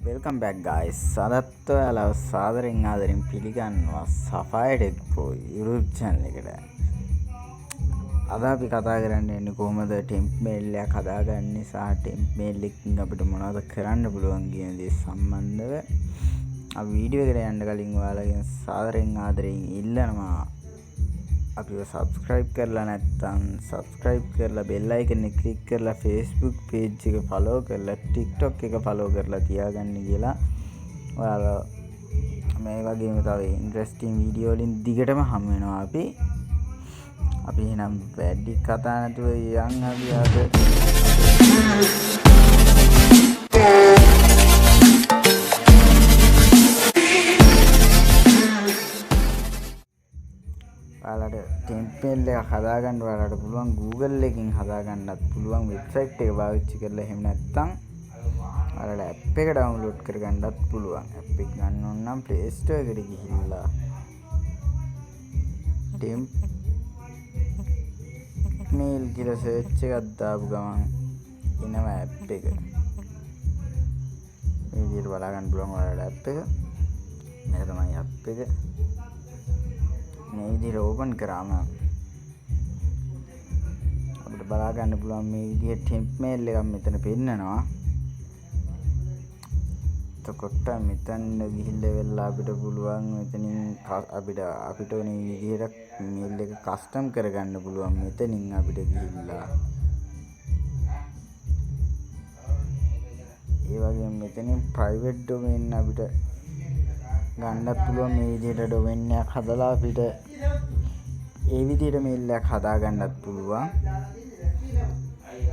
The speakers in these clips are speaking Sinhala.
Welcome back guys. සදත් ඔයාලව සාදරෙන් ආදරෙන් පිළිගන්නවා Sapphire Tech Pro YouTube channel එකට. අද අපි කතා කරන්න යන්නේ කොහොමද template එකක් හදාගන්නේ සහ template එකකින් අපිට මොනවද කරන්න පුළුවන් කියන දේ සම්බන්ධව අපි වීඩියෝ එකට යන්න කලින් ඔයාලගෙන් සාදරෙන් ආදරෙන් ඉල්ලනවා අපිව subscribe කරලා නැත්නම් subscribe කරලා bell icon එක click කරලා Facebook page එක follow කරලා TikTok එක follow කරලා තියාගන්න කියලා ඔයාලා මේ වගේම තව interesting video වලින් දිගටම හම් වෙනවා අපි එහෙනම් වැඩි කතා නැතුව යන් අපි අද ඔයාලට ටෙම්ප්ලේට් එක හදාගන්න ඔයාලට පුළුවන් Google එකකින් හදාගන්නත් පුළුවන් වෙබ්සයිට් එක පාවිච්චි කරලා එහෙම නැත්නම් ඔයාලට app එක download කරගන්නත් පුළුවන් app එක ගන්න ඕන නම් Play Store එකට ගිහිල්ලා mail කියලා search එකක් දාපු ගමන් එනවා app එක මේ විදිහට බලා ගන්න පුළුවන් ඔයාලට app එක මේක තමයි app එක මේ විදිහට ඕපන් කරාම අපිට බලා ගන්න පුළුවන් මේ විදිහට ටෙම්ප්ලේට් එකක් මෙතන පෙන්නනවා. එතකොට මෙතන ගිහිල්ලා වෙලා අපිට පුළුවන් මෙතනින් අපිට ඕනේ විදිහට මේල් එක කස්ටම් කරගන්න පුළුවන් මෙතනින් අපිට ගිහිල්ලා. ඒ වගේම මෙතනින් private domain අපිට ගන්නත් පුළුවන් මේ විදිහට domain එකක් හදලා අපිට ඒ විදිහට mail එකක් හදා ගන්නත් පුළුවන්.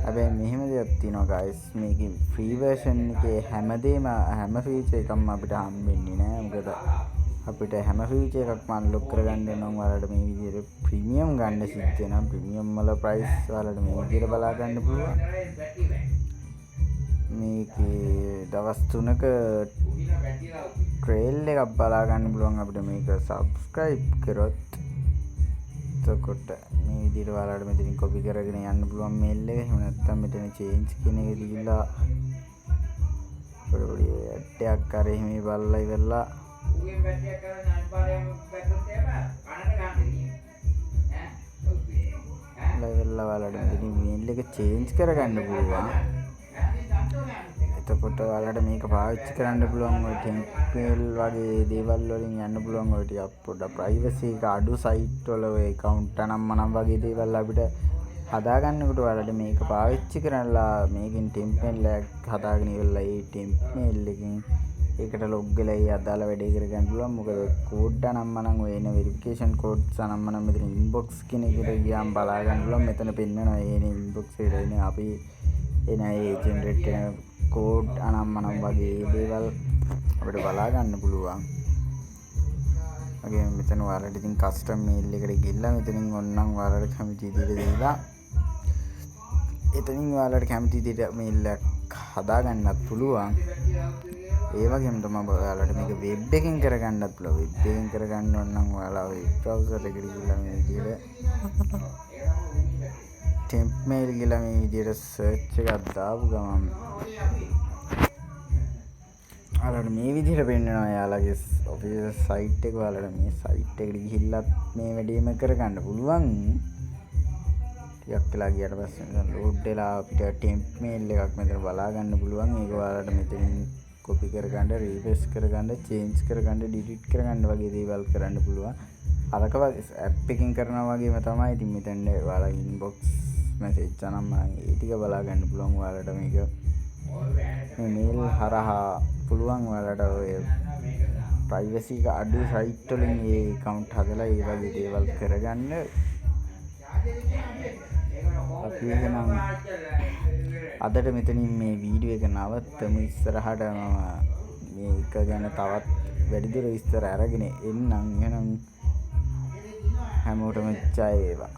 හැබැයි මෙහෙම දෙයක් තියෙනවා guys මේකේ free version එකේ හැම feature එකක්ම අපිට හම්බෙන්නේ නෑ. මොකද අපිට හැම feature එකක්ම unlock කරගන්න නම් ඔයාලට මේ විදිහට premium ගන්න සිද්ධ වෙනවා. premium වල price ඔයාලට මේ විදිහට බලා ගන්න පුළුවන්. මේකේ දවස් 3ක trail එකක් බලා ගන්න පුළුවන් අපිට මේක subscribe කරොත්. එතකොට මේ විදිහට ඔයාලට මෙතනින් copy කරගෙන යන්න පුළුවන් mail එක. එහෙම නැත්නම් මෙතන change කියන එක දීලා පොඩි ඇටයක් කරේ මේ බලලා ඉවරලා ඔයාලට මෙතනින් mail එක change කරගන්න පුළුවන්. එතකොට ඔයාලට මේක පාවිච්චි කරන්න පුළුවන් ඔය ටෙම්ප්ලේට් වගේ දේවල් වලින් යන්න පුළුවන් ඔය ටික පොඩ්ඩක් privacy එක අඩු site වල ඔය account අනම් මනම් වගේ දේවල් අපිට හදාගන්නකොට ඔයාලට මේක පාවිච්චි කරලා මේකෙන් ටෙම්ප්ලේට් එකක් හදාගෙන ඉවරලා ඒ ටෙම්ප්ලේට් එකකින් ඒකට log වෙලා ඒ අදාළ වැඩේ කරගන්න පුළුවන්. මොකද code අනම් මනම් ඔය එන verification codes අනම් මනම් මෙතන inbox කියන එකට ගියාම බලා ගන්න පුළුවන්. මෙතන පෙන්නනවා ඒ inbox එකට එන අපි එන ඒ generate කරන code අනම් මනම් වගේ දේවල් අපිට බලා ගන්න පුළුවන්. වගේම මෙතන ඔයාලට ඉතින් custom mail එකට ගිහිල්ලා මෙතනින් ඕනනම් ඔයාලට කැමති විදිහට දීලා එතනින් ඔයාලට කැමති විදිහට mail එකක් හදා ගන්නත් පුළුවන්. ඒ වගේම තමයි ඔයාලට මේක web එකකින් කරගන්නත් පුළුවන්. web එකකින් කරගන්න ඕන නම් ඔයාලා web browser එකට ගිහිල්ලා මේ විදිහට temp mail කියලා මේ විදිහට search එකක් දාපු ගමන් ඔයාලට මේ විදිහට පෙන්නනවා යාළුවගේ official site එක. ඔයාලට මේ site එකට ගිහිල්ලා මේ වැඩේම කරගන්න පුළුවන්. ටිකක් වෙලා ගියාට පස්සේ load වෙලා අපිට temp mail එකක් මෙතන බලා ගන්න පුළුවන්. ඒක ඔයාලට මෙතනින් copy කරගන්න, repaste කරගන්න, change කරගන්න, delete කරගන්න වගේ දේවල් කරන්න පුළුවන්. අරක වගේ app එකකින් කරනවා වගේම තමයි. ඉතින් මෙතන ඔයාලා inbox message අනම් මම ඒ ටික බලා ගන්න පුළුවන්. ඔයාලට මේක මේ mail හරහා පුළුවන් ඔයාලට ඔය privacy එක අඩු site වලින් ඒ account හදලා ඒ වගේ දේවල් කරගන්න. අපි එහෙනම් අදට මෙතනින් මේ වීඩියෝ එක නවත්තමු. ඉස්සරහට මම මේක ගැන තවත් වැඩිදුර විස්තර අරගෙන එන්නම්. එහෙනම් හැමෝටම ජය වේවා.